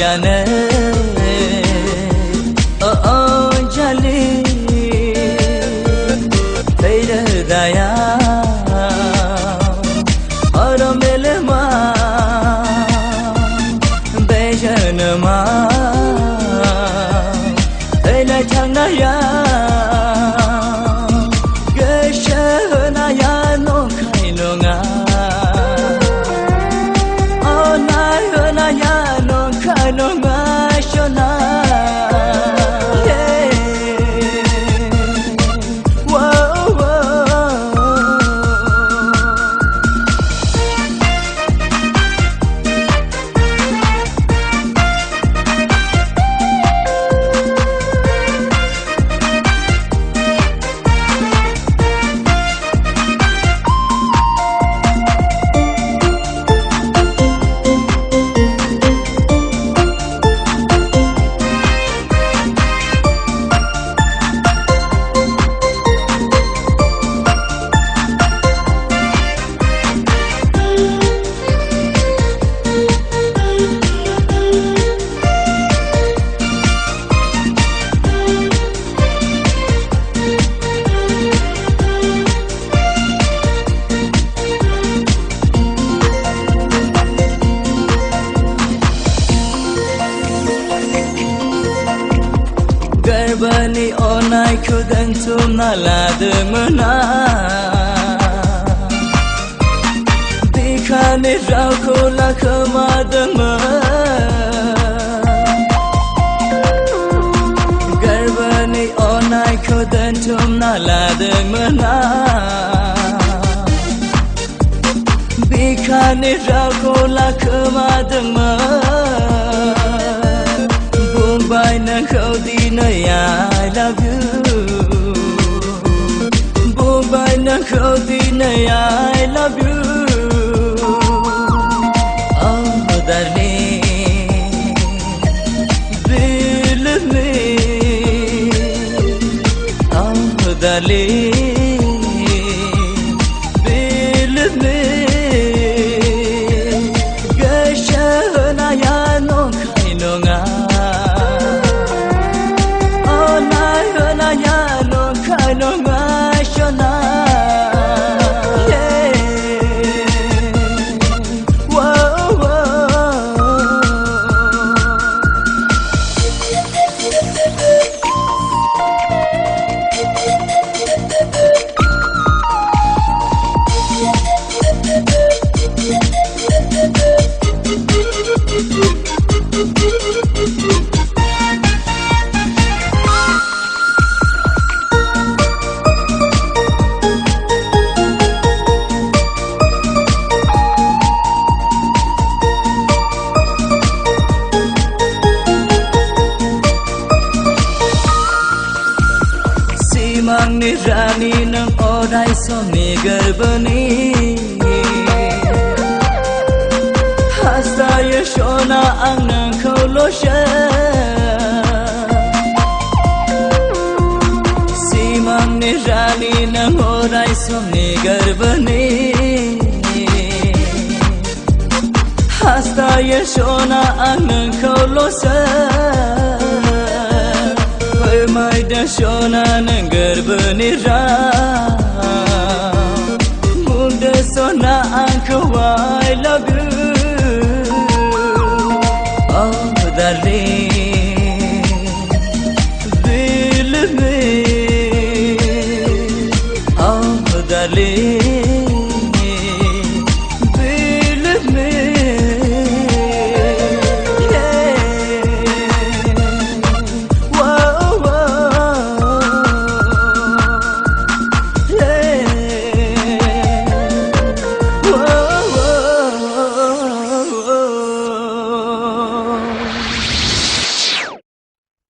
chane oh jali thấy đời daya ở đâu mê ma bây giờ nở ma thấy lại chẳng nói ya cái sẽ na ya nó khai nó ngã no ngashona wow Garbani onai kudan tumnala demana Dikhane rauko lakama dama Garbani onai kudan tumnala demana Dikhane rauko lakama dama By na khodi na I love you Bombay na khodi na I love you Oh darling Believe me Oh darling Believe me Gasha na ya no khai no nga no ngashona Mangni rani nang odai somni garbani Hasta yashona ang nang kaulosha Si mangni rani nang odai somni garbani Hasta yashona ang nang kaulosha Mai da shona nangar banira Munda sona anko I love you Oh darling Believe me Oh darling